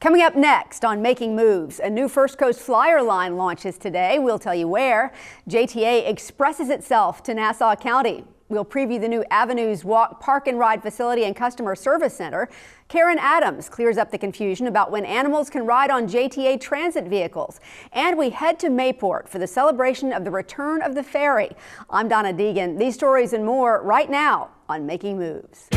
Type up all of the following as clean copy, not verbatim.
Coming up next on Making Moves, a new First Coast Flyer line launches today. We'll tell you where. JTA expresses itself to Nassau County. We'll preview the new Avenues Walk Park and Ride Facility and Customer Service Center. Karen Adams clears up the confusion about when animals can ride on JTA transit vehicles. And we head to Mayport for the celebration of the return of the ferry. I'm Donna Deegan. These stories and more right now on Making Moves.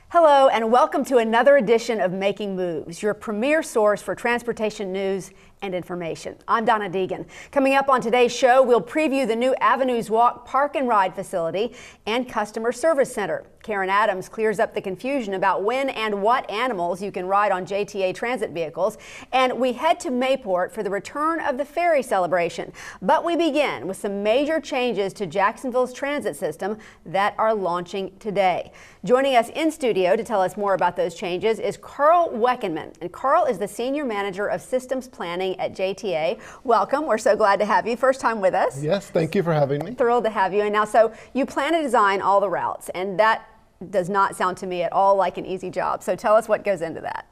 Hello and welcome to another edition of Making Moves, your premier source for transportation news and information. I'm Donna Deegan. Coming up on today's show, we'll preview the new Avenues Walk Park and Ride Facility and Customer Service Center. Karen Adams clears up the confusion about when and what animals you can ride on JTA transit vehicles. And we head to Mayport for the return of the ferry celebration. But we begin with some major changes to Jacksonville's transit system that are launching today. Joining us in studio to tell us more about those changes is Carl Weckenman. And Carl is the Senior Manager of Systems Planning at JTA. Welcome. We're so glad to have you. First time with us. Yes, thank you for having me. Thrilled to have you. And now, so you plan to design all the routes, and that does not sound to me at all like an easy job. So tell us what goes into that.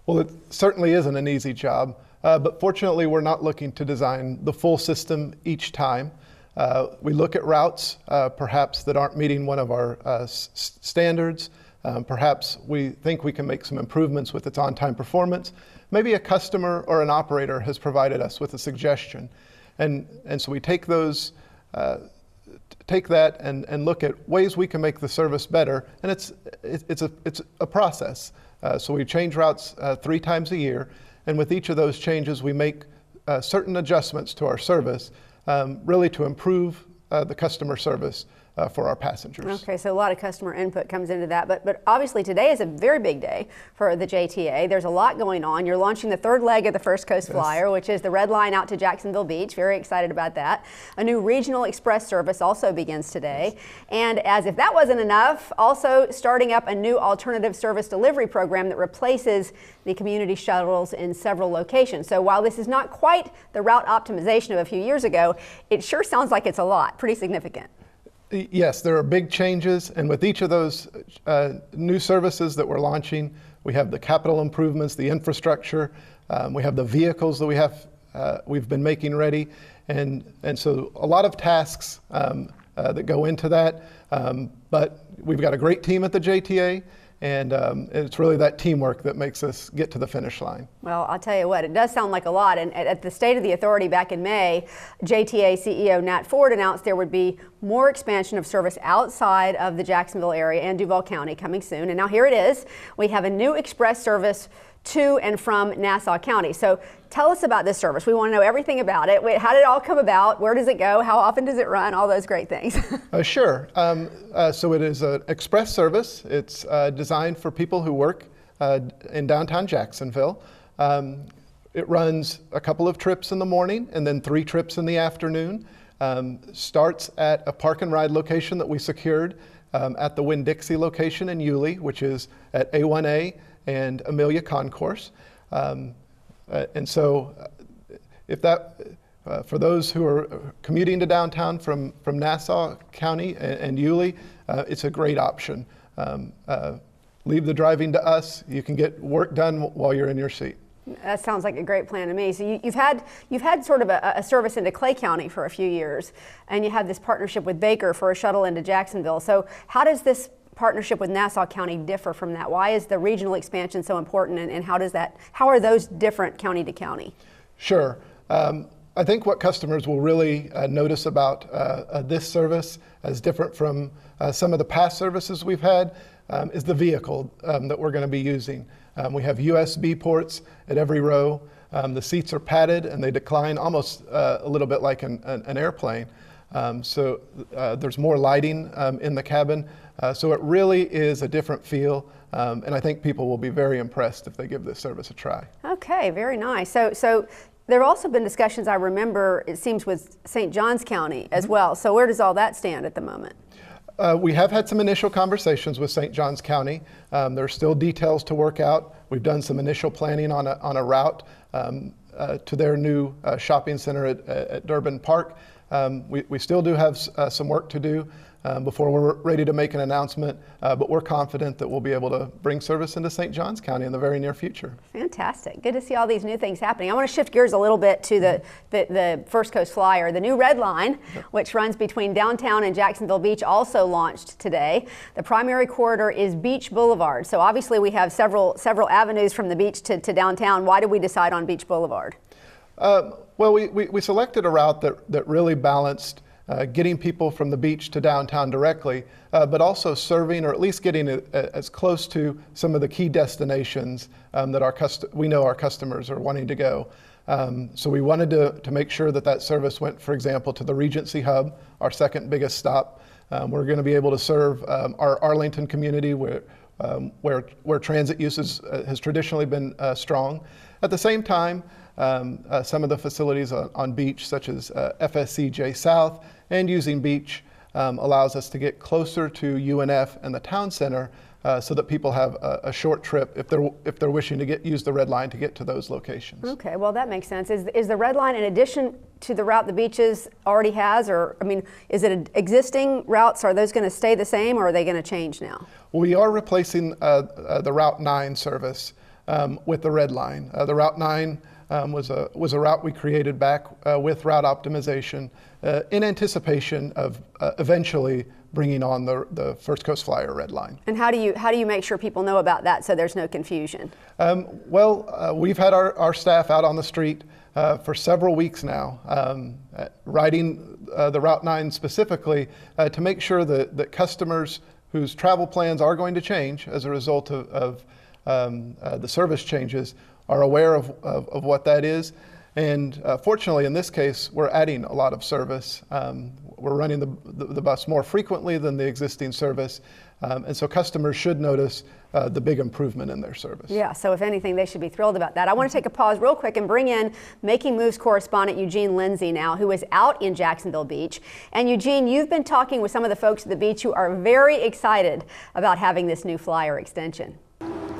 Well, it certainly isn't an easy job, but fortunately we're not looking to design the full system each time. We look at routes perhaps that aren't meeting one of our standards. Perhaps we think we can make some improvements with its on-time performance. Maybe a customer or an operator has provided us with a suggestion. And so we take those take that and look at ways we can make the service better, and it's a process. So we change routes 3 times a year, and with each of those changes we make certain adjustments to our service, really to improve the customer service for our passengers. Okay, so a lot of customer input comes into that, but obviously today is a very big day for the JTA. There's a lot going on. You're launching the third leg of the First Coast Flyer, which is the red line out to Jacksonville Beach. Very excited about that. A new regional express service also begins today. And as if that wasn't enough, also starting up a new alternative service delivery program that replaces the community shuttles in several locations. So while this is not quite the route optimization of a few years ago, it sure sounds like it's a lot, pretty significant. Yes, there are big changes, and with each of those new services that we're launching, we have the capital improvements, the infrastructure, we have the vehicles that we've been making ready, and so a lot of tasks that go into that, but we've got a great team at the JTA, and it's really that teamwork that makes us get to the finish line. Well, I'll tell you what, it does sound like a lot. And at the State of the Authority back in May, JTA CEO Nat Ford announced there would be more expansion of service outside of the Jacksonville area and Duval County coming soon. And now here it is. We have a new express service to and from Nassau County. So tell us about this service. We want to know everything about it. How did it all come about? Where does it go? How often does it run? All those great things. Sure. So it is an express service. It's designed for people who work in downtown Jacksonville. It runs a couple of trips in the morning and then 3 trips in the afternoon. Starts at a park and ride location that we secured at the Winn-Dixie location in Yulee, which is at A1A and Amelia Concourse. And so if that, for those who are commuting to downtown from Nassau County and Yulee, it's a great option. Leave the driving to us. You can get work done while you're in your seat. That sounds like a great plan to me. So you've had sort of a service into Clay County for a few years, and you have this partnership with Baker for a shuttle into Jacksonville. So how does this partnership with Nassau County differ from that? Why is the regional expansion so important, and how are those different county to county? Sure. I think what customers will really notice about this service as different from some of the past services we've had is the vehicle that we're going to be using. We have USB ports at every row. The seats are padded and they decline almost a little bit like an airplane. So there's more lighting in the cabin. So it really is a different feel. And I think people will be very impressed if they give this service a try. Okay, very nice. So there have also been discussions, I remember, it seems, with St. Johns County as well. So where does all that stand at the moment? We have had some initial conversations with St. Johns County. There are still details to work out. We've done some initial planning on a route to their new shopping center at Durbin Park. We still do have some work to do before we're ready to make an announcement, but we're confident that we'll be able to bring service into St. Johns County in the very near future. Fantastic. Good to see all these new things happening. I want to shift gears a little bit to the First Coast Flyer. The new Red Line, which runs between downtown and Jacksonville Beach, also launched today. The primary corridor is Beach Boulevard. So obviously we have several avenues from the beach to downtown. Why did we decide on Beach Boulevard? Well, we selected a route that really balanced getting people from the beach to downtown directly, but also serving, or at least getting as close to some of the key destinations that we know our customers are wanting to go. So we wanted to make sure that service went, for example, to the Regency Hub, our second biggest stop. We're going to be able to serve our Arlington community where transit use has traditionally been strong. At the same time, some of the facilities on beach, such as FSCJ South and using beach, allows us to get closer to UNF and the town center so that people have a short trip if they're wishing to use the Red Line to get to those locations. Okay, well that makes sense. Is the Red Line in addition to the route the beaches already has, or I mean, is it existing routes? Are those going to stay the same, or are they going to change now? Well, we are replacing the Route 9 service with the Red Line. The Route 9 was a route we created back with route optimization in anticipation of eventually bringing on the First Coast Flyer Red Line. And how do you make sure people know about that so there's no confusion? We've had our staff out on the street for several weeks now, riding the Route 9 specifically to make sure that customers whose travel plans are going to change as a result of the service changes are aware of what that is. And fortunately, in this case, we're adding a lot of service. We're running the bus more frequently than the existing service. And so customers should notice the big improvement in their service. Yeah, so if anything, they should be thrilled about that. I want to take a pause real quick and bring in Making Moves correspondent Eugene Lindsay now, who is out in Jacksonville Beach. And Eugene, you've been talking with some of the folks at the beach who are very excited about having this new flyer extension.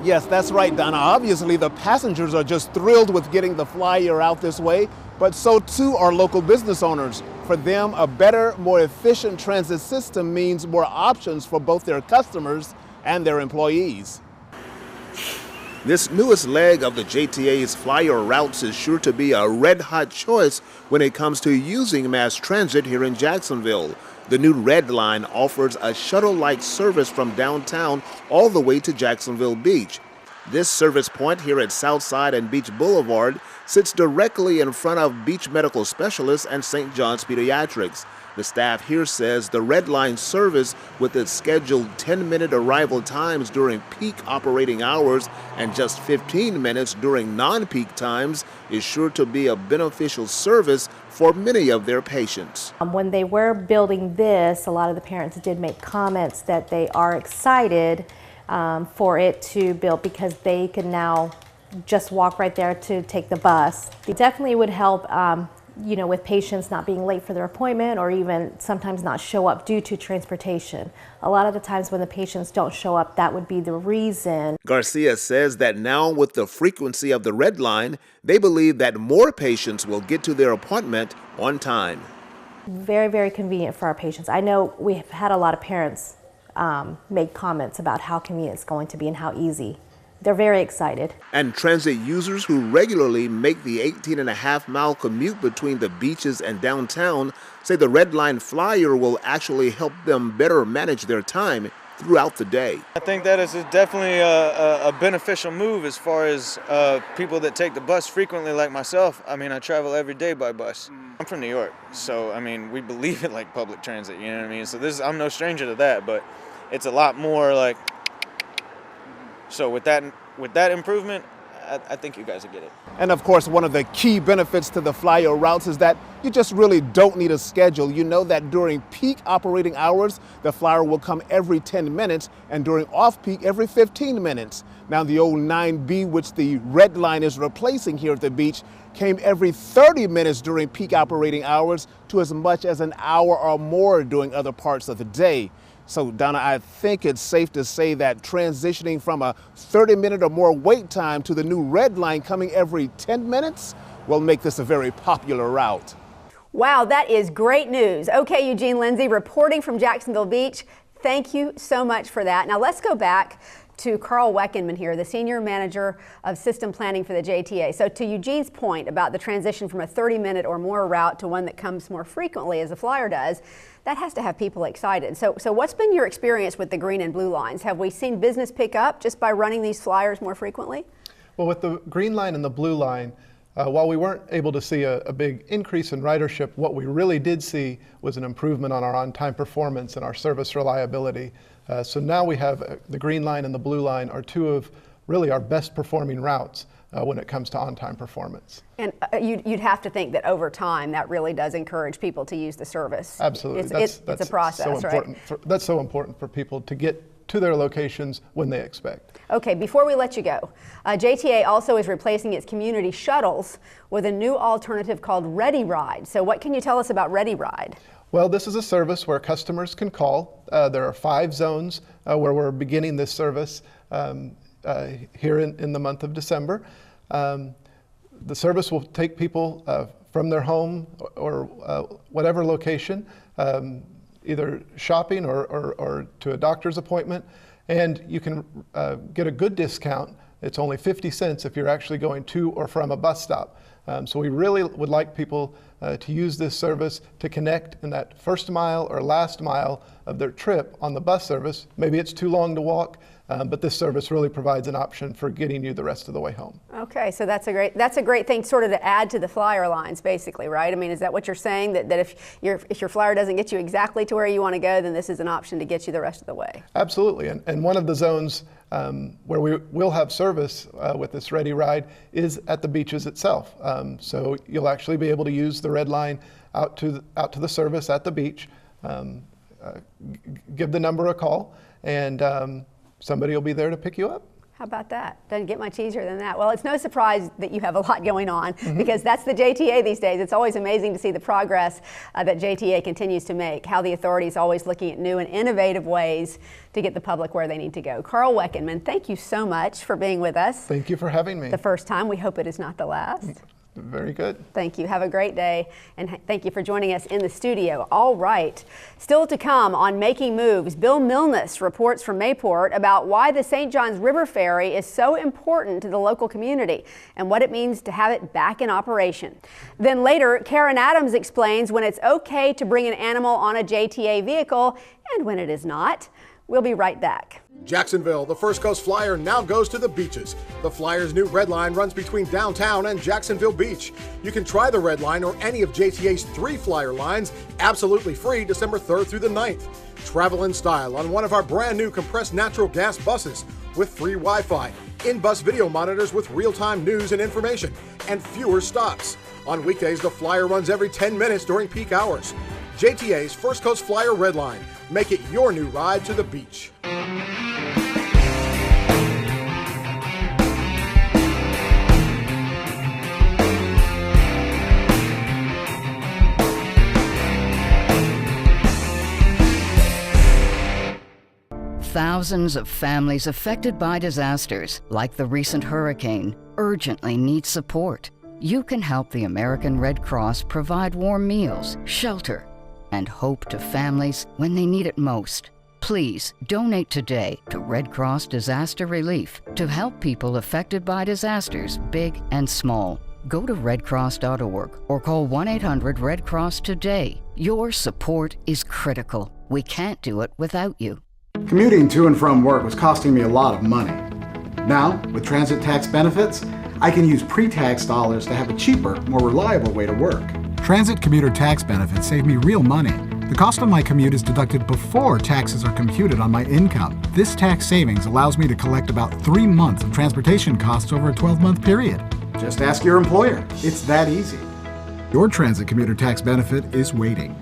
Yes, that's right, Donna. Obviously, the passengers are just thrilled with getting the flyer out this way, but so too are local business owners. For them, a better, more efficient transit system means more options for both their customers and their employees. This newest leg of the JTA's flyer routes is sure to be a red-hot choice when it comes to using mass transit here in Jacksonville. The new Red Line offers a shuttle-like service from downtown all the way to Jacksonville Beach. This service point here at Southside and Beach Boulevard sits directly in front of Beach Medical Specialists and St. John's Pediatrics. The staff here says the Red Line service, with its scheduled 10-minute arrival times during peak operating hours and just 15 minutes during non-peak times, is sure to be a beneficial service for many of their patients. When they were building this, a lot of the parents did make comments that they are excited for it to build because they can now just walk right there to take the bus. It definitely would help with patients not being late for their appointment or even sometimes not show up due to transportation. A lot of the times when the patients don't show up, that would be the reason. Garcia says that now with the frequency of the Red Line, they believe that more patients will get to their appointment on time. Very, very convenient for our patients. I know we've had a lot of parents make comments about how convenient it's going to be and how easy. They're very excited. And transit users who regularly make the 18.5-mile commute between the beaches and downtown say the Red Line flyer will actually help them better manage their time throughout the day. I think that is definitely a beneficial move as far as people that take the bus frequently like myself. I mean, I travel every day by bus. I'm from New York, so I mean, we believe in like public transit, you know what I mean? So I'm no stranger to that, but it's a lot more like, so with that improvement, I think you guys will get it. And of course, one of the key benefits to the flyer routes is that you just really don't need a schedule. You know that during peak operating hours, the flyer will come every 10 minutes, and during off-peak, every 15 minutes. Now, the old 9B, which the red line is replacing here at the beach, came every 30 minutes during peak operating hours to as much as an hour or more during other parts of the day. So, Donna, I think it's safe to say that transitioning from a 30-minute or more wait time to the new red line coming every 10 minutes will make this a very popular route. Wow, that is great news. Okay, Eugene Lindsay, reporting from Jacksonville Beach. Thank you so much for that. Now let's go back to Carl Weckenman here, the Senior Manager of System Planning for the JTA. So to Eugene's point about the transition from a 30-minute or more route to one that comes more frequently, as the flyer does, that has to have people excited. So what's been your experience with the green and blue lines? Have we seen business pick up just by running these flyers more frequently? Well, with the green line and the blue line, while we weren't able to see a big increase in ridership, what we really did see was an improvement on our on-time performance and our service reliability. So now we have the green line and the blue line are two of really our best performing routes when it comes to on-time performance. And you'd have to think that over time that really does encourage people to use the service. Absolutely. It's a process, so right? That's so important for people to get to their locations when they expect. Okay, before we let you go, JTA also is replacing its community shuttles with a new alternative called Ready Ride. So what can you tell us about Ready Ride? Well, this is a service where customers can call. There are 5 zones where we're beginning this service here in the month of December. The service will take people from their home or whatever location, either shopping or to a doctor's appointment, and you can get a good discount. It's only 50 cents if you're actually going to or from a bus stop. So we really would like people to use this service to connect in that first mile or last mile of their trip on the bus service. Maybe it's too long to walk, but this service really provides an option for getting you the rest of the way home. Okay, so that's a great thing sort of to add to the flyer lines basically, right? I mean, is that what you're saying, that if your flyer doesn't get you exactly to where you want to go, then this is an option to get you the rest of the way? Absolutely, and one of the zones where we will have service with this Ready Ride is at the beaches itself. So you'll actually be able to use the red line out to the service at the beach, give the number a call, and somebody will be there to pick you up. How about that? Doesn't get much easier than that. Well, it's no surprise that you have a lot going on because that's the JTA these days. It's always amazing to see the progress that JTA continues to make, how the authority is always looking at new and innovative ways to get the public where they need to go. Carl Weckenman, thank you so much for being with us. Thank you for having me. The first time. We hope it is not the last. Very good. Thank you. Have a great day, and thank you for joining us in the studio. All right, still to come on Making Moves, Bill Milnes reports from Mayport about why the St. John's River Ferry is so important to the local community and what it means to have it back in operation. Then later, Karen Adams explains when it's okay to bring an animal on a JTA vehicle and when it is not. We'll be right back. Jacksonville, the First Coast Flyer now goes to the beaches. The Flyer's new Red Line runs between downtown and Jacksonville Beach. You can try the Red Line or any of JTA's 3 Flyer lines absolutely free December 3rd through the 9th. Travel in style on one of our brand new compressed natural gas buses with free Wi-Fi, in-bus video monitors with real-time news and information, and fewer stops. On weekdays, the Flyer runs every 10 minutes during peak hours. JTA's First Coast Flyer Red Line. Make it your new ride to the beach. Thousands of families affected by disasters, like the recent hurricane, urgently need support. You can help the American Red Cross provide warm meals, shelter, and hope to families when they need it most. Please donate today to Red Cross Disaster Relief to help people affected by disasters, big and small. Go to redcross.org or call 1-800-RED-CROSS today. Your support is critical. We can't do it without you. Commuting to and from work was costing me a lot of money. Now, with transit tax benefits, I can use pre-tax dollars to have a cheaper, more reliable way to work. Transit commuter tax benefits save me real money. The cost of my commute is deducted before taxes are computed on my income. This tax savings allows me to collect about 3 months of transportation costs over a 12-month period. Just ask your employer. It's that easy. Your transit commuter tax benefit is waiting.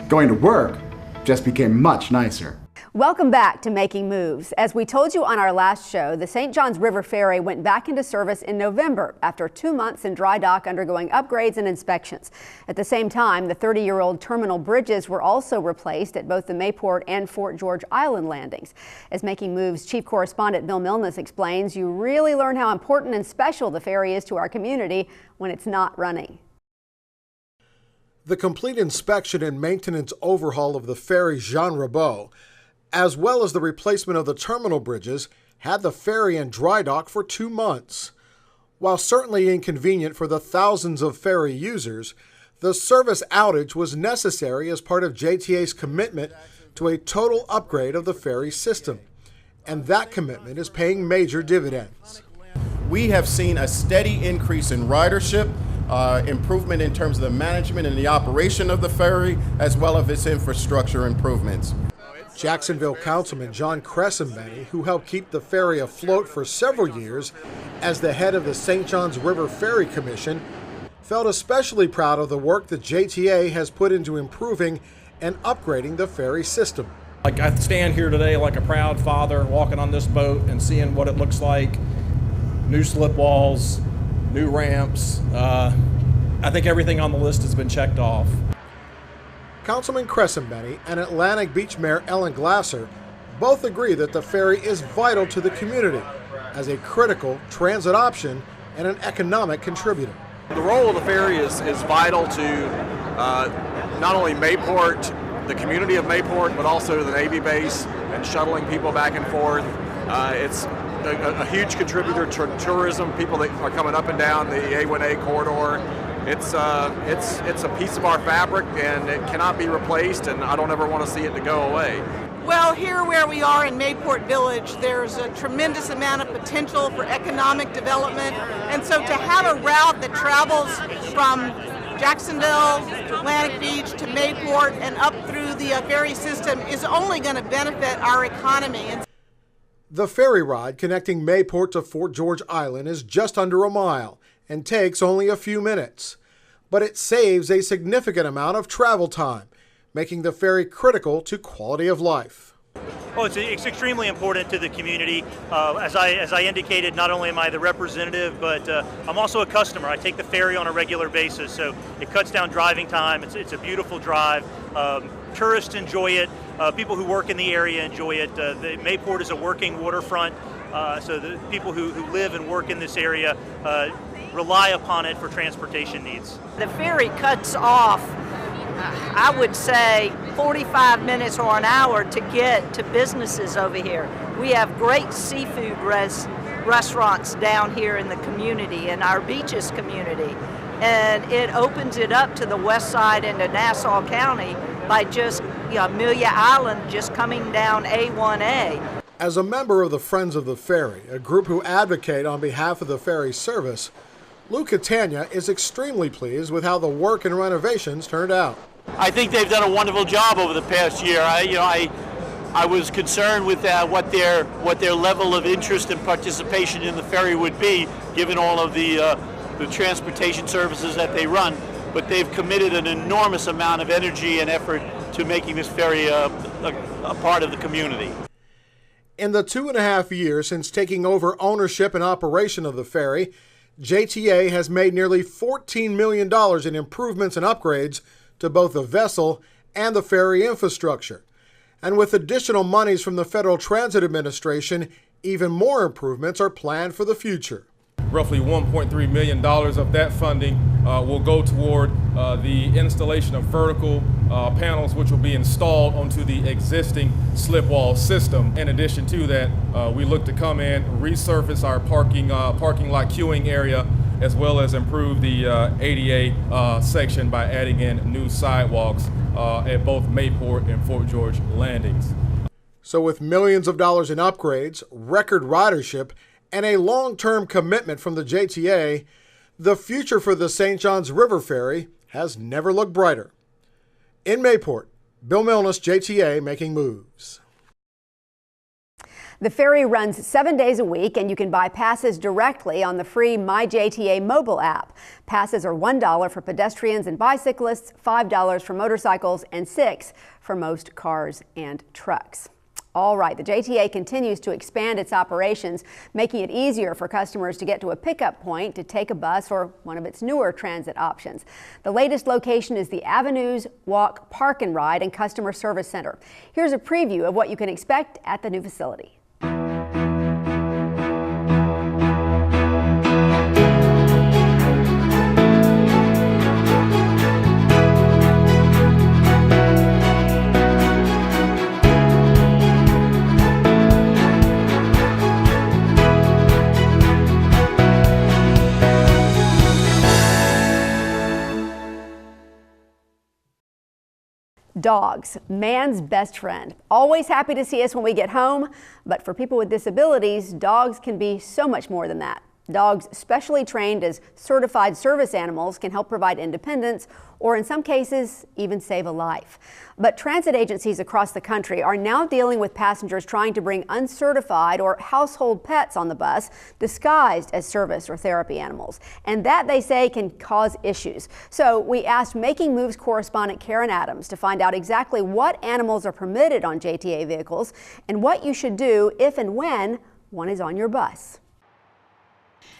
Going to work just became much nicer. Welcome back to Making Moves. As we told you on our last show, the St. Johns River Ferry went back into service in November after 2 months in dry dock undergoing upgrades and inspections. At the same time, the 30-year-old terminal bridges were also replaced at both the Mayport and Fort George Island landings. As Making Moves chief correspondent Bill Milnes explains, you really learn how important and special the ferry is to our community when it's not running. The complete inspection and maintenance overhaul of the ferry Jean Rabeau, as well as the replacement of the terminal bridges, had the ferry in dry dock for 2 months. While certainly inconvenient for the thousands of ferry users, the service outage was necessary as part of JTA's commitment to a total upgrade of the ferry system. And that commitment is paying major dividends. We have seen a steady increase in ridership, improvement in terms of the management and the operation of the ferry, as well as its infrastructure improvements. Jacksonville Councilman John Cressenbenny, who helped keep the ferry afloat for several years as the head of the St. Johns River Ferry Commission, felt especially proud of the work that JTA has put into improving and upgrading the ferry system. Like, I stand here today like a proud father walking on this boat and seeing what it looks like. New slip walls, new ramps. I think everything on the list has been checked off. Councilman Cressenbenny and Atlantic Beach Mayor Ellen Glasser both agree that the ferry is vital to the community as a critical transit option and an economic contributor. The role of the ferry is vital to not only Mayport, the community of Mayport, but also the Navy base and shuttling people back and forth. It's a huge contributor to tourism, people that are coming up and down the A1A corridor. It's a piece of our fabric, and it cannot be replaced, and I don't ever want to see it to go away. Well, here where we are in Mayport Village, there's a tremendous amount of potential for economic development, and so to have a route that travels from Jacksonville to Atlantic Beach to Mayport and up through the ferry system is only going to benefit our economy. The ferry ride connecting Mayport to Fort George Island is just under a mile and takes only a few minutes, but it saves a significant amount of travel time, making the ferry critical to quality of life. Oh, it's extremely important to the community. As I indicated, not only am I the representative, but I'm also a customer. I take the ferry on a regular basis, so it cuts down driving time. It's a beautiful drive. Tourists enjoy it. People who work in the area enjoy it. The Mayport is a working waterfront, so the people who live and work in this area rely upon it for transportation needs. The ferry cuts off, I would say, 45 minutes or an hour to get to businesses over here. We have great seafood restaurants down here in the community, in our beaches community, and it opens it up to the west side into Nassau County by just Amelia Island just coming down A1A. As a member of the Friends of the Ferry, a group who advocate on behalf of the ferry service, Lou Catania is extremely pleased with how the work and renovations turned out. I think they've done a wonderful job over the past year. I was concerned with what their level of interest and participation in the ferry would be, given all of the transportation services that they run. But they've committed an enormous amount of energy and effort to making this ferry a part of the community. In the 2.5 years since taking over ownership and operation of the ferry, JTA has made nearly $14 million in improvements and upgrades to both the vessel and the ferry infrastructure. And with additional monies from the Federal Transit Administration, even more improvements are planned for the future. Roughly $1.3 million of that funding will go toward the installation of vertical panels, which will be installed onto the existing slip wall system. In addition to that, we look to come in, resurface our parking lot queuing area, as well as improve the ADA section by adding in new sidewalks at both Mayport and Fort George landings. So with millions of dollars in upgrades, record ridership, and a long-term commitment from the JTA, the future for the St. Johns River Ferry has never looked brighter. In Mayport, Bill Milnes, JTA Making Moves. The ferry runs 7 days a week, and you can buy passes directly on the free My JTA mobile app. Passes are $1 for pedestrians and bicyclists, $5 for motorcycles, and $6 for most cars and trucks. All right, the JTA continues to expand its operations, making it easier for customers to get to a pickup point to take a bus or one of its newer transit options. The latest location is the Avenues Walk Park and Ride and Customer Service Center. Here's a preview of what you can expect at the new facility. Dogs, man's best friend. Always happy to see us when we get home, but for people with disabilities, dogs can be so much more than that. Dogs specially trained as certified service animals can help provide independence or in some cases even save a life. But transit agencies across the country are now dealing with passengers trying to bring uncertified or household pets on the bus disguised as service or therapy animals. And that, they say, can cause issues. So we asked Making Moves correspondent Karen Adams to find out exactly what animals are permitted on JTA vehicles and what you should do if and when one is on your bus.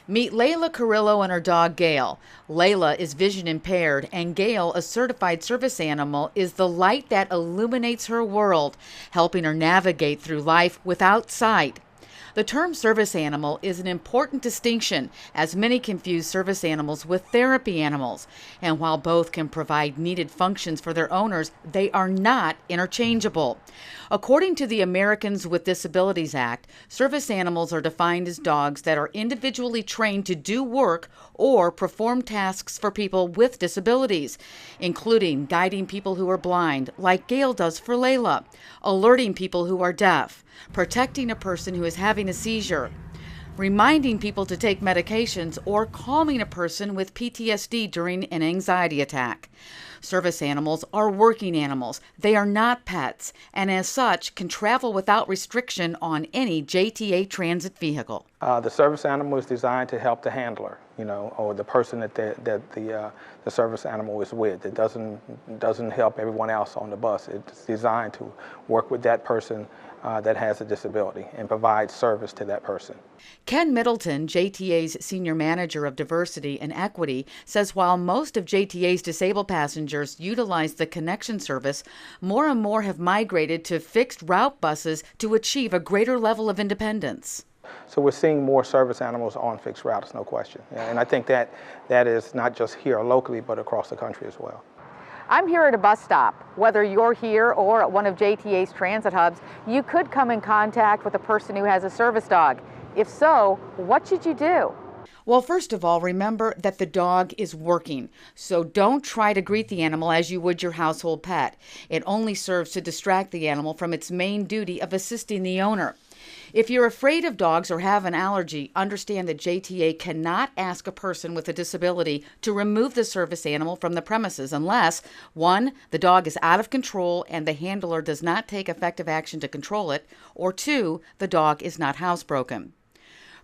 Meet Layla Carrillo and her dog Gail. Layla is vision impaired, and Gail, a certified service animal, is the light that illuminates her world, helping her navigate through life without sight. The term service animal is an important distinction, as many confuse service animals with therapy animals. And while both can provide needed functions for their owners, they are not interchangeable. According to the Americans with Disabilities Act, service animals are defined as dogs that are individually trained to do work or perform tasks for people with disabilities, including guiding people who are blind, like Gail does for Layla, alerting people who are deaf, protecting a person who is having a seizure, reminding people to take medications, or calming a person with PTSD during an anxiety attack. Service animals are working animals. They are not pets, and as such can travel without restriction on any JTA transit vehicle. The service animal is designed to help the handler, or the person that the service animal is with. It doesn't help everyone else on the bus. It's designed to work with that person that has a disability and provide service to that person. Ken Middleton, JTA's Senior Manager of Diversity and Equity, says while most of JTA's disabled passengers utilize the connection service, more and more have migrated to fixed route buses to achieve a greater level of independence. So we're seeing more service animals on fixed routes, no question. And I think that is not just here locally, but across the country as well. I'm here at a bus stop. Whether you're here or at one of JTA's transit hubs, you could come in contact with a person who has a service dog. If so, what should you do? Well, first of all, remember that the dog is working, so don't try to greet the animal as you would your household pet. It only serves to distract the animal from its main duty of assisting the owner. If you're afraid of dogs or have an allergy, understand that JTA cannot ask a person with a disability to remove the service animal from the premises unless, 1, the dog is out of control and the handler does not take effective action to control it, or 2, the dog is not housebroken.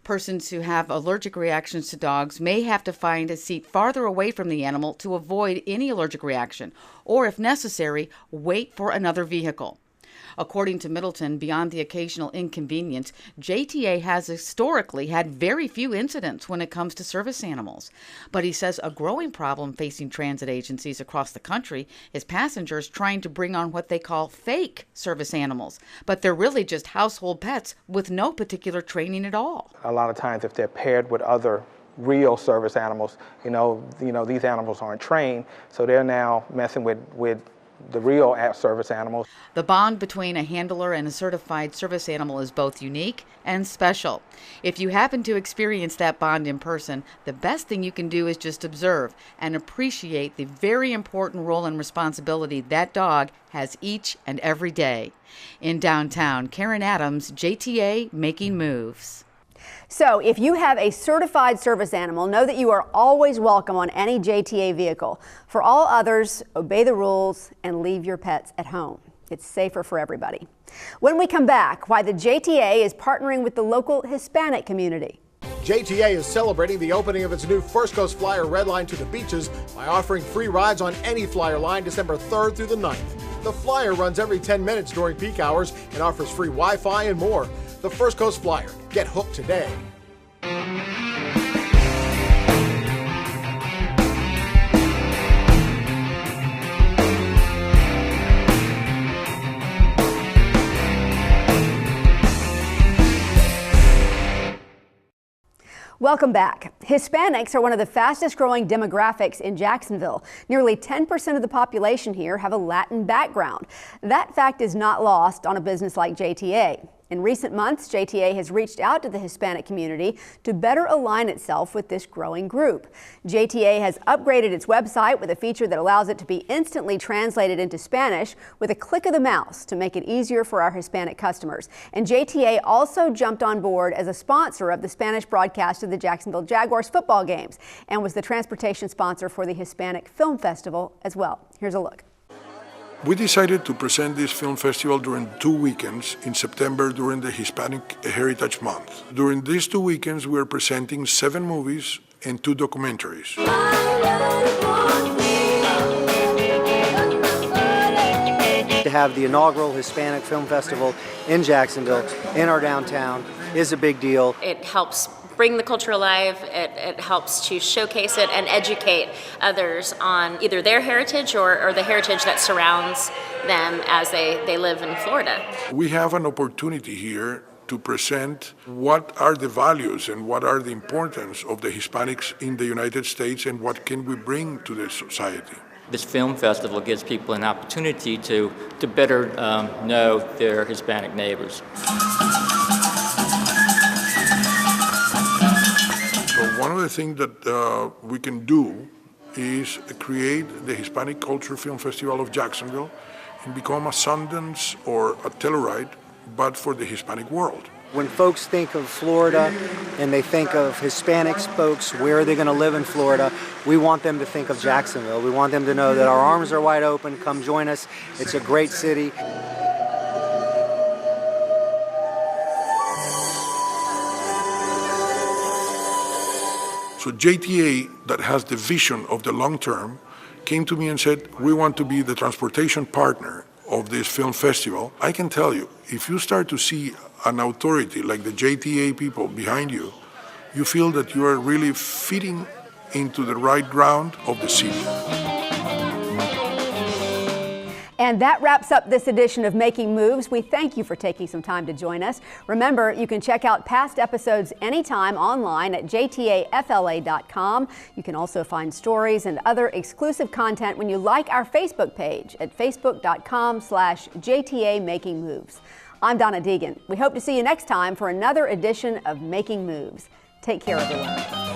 Persons who have allergic reactions to dogs may have to find a seat farther away from the animal to avoid any allergic reaction, or if necessary, wait for another vehicle. According to Middleton, beyond the occasional inconvenience, JTA has historically had very few incidents when it comes to service animals. But he says a growing problem facing transit agencies across the country is passengers trying to bring on what they call fake service animals. But they're really just household pets with no particular training at all. A lot of times if they're paired with other real service animals, these animals aren't trained, so they're now messing with the real service animals. The bond between a handler and a certified service animal is both unique and special. If you happen to experience that bond in person, the best thing you can do is just observe and appreciate the very important role and responsibility that dog has each and every day. In downtown, Karen Adams, JTA Making Moves. So if you have a certified service animal, know that you are always welcome on any JTA vehicle. For all others, obey the rules and leave your pets at home. It's safer for everybody. When we come back, why the JTA is partnering with the local Hispanic community. JTA is celebrating the opening of its new First Coast Flyer Red Line to the beaches by offering free rides on any Flyer line December 3rd through the 9th. The Flyer runs every 10 minutes during peak hours and offers free Wi-Fi and more. The First Coast Flyer. Get hooked today. Welcome back. Hispanics are one of the fastest growing demographics in Jacksonville. Nearly 10% of the population here have a Latin background. That fact is not lost on a business like JTA. In recent months, JTA has reached out to the Hispanic community to better align itself with this growing group. JTA has upgraded its website with a feature that allows it to be instantly translated into Spanish with a click of the mouse to make it easier for our Hispanic customers. And JTA also jumped on board as a sponsor of the Spanish broadcast of the Jacksonville Jaguars football games and was the transportation sponsor for the Hispanic Film Festival as well. Here's a look. We decided to present this film festival during 2 weekends in September during the Hispanic Heritage Month. During these 2 weekends, we are presenting 7 movies and 2 documentaries. To have the inaugural Hispanic Film Festival in Jacksonville, in our downtown, is a big deal. It helps bring the culture alive, it helps to showcase it and educate others on either their heritage or the heritage that surrounds them as they live in Florida. We have an opportunity here to present what are the values and what are the importance of the Hispanics in the United States and what can we bring to the society. This film festival gives people an opportunity to better know their Hispanic neighbors. One of the things that we can do is create the Hispanic Culture Film Festival of Jacksonville and become a Sundance or a Telluride, but for the Hispanic world. When folks think of Florida and they think of Hispanics folks, where are they going to live in Florida? We want them to think of Jacksonville. We want them to know that our arms are wide open. Come join us. It's a great city. So JTA, that has the vision of the long term, came to me and said, we want to be the transportation partner of this film festival. I can tell you, if you start to see an authority like the JTA people behind you, you feel that you are really fitting into the right ground of the city. And that wraps up this edition of Making Moves. We thank you for taking some time to join us. Remember, you can check out past episodes anytime online at jtafla.com. You can also find stories and other exclusive content when you like our Facebook page at facebook.com/JTA Making Moves. I'm Donna Deegan. We hope to see you next time for another edition of Making Moves. Take care, everyone.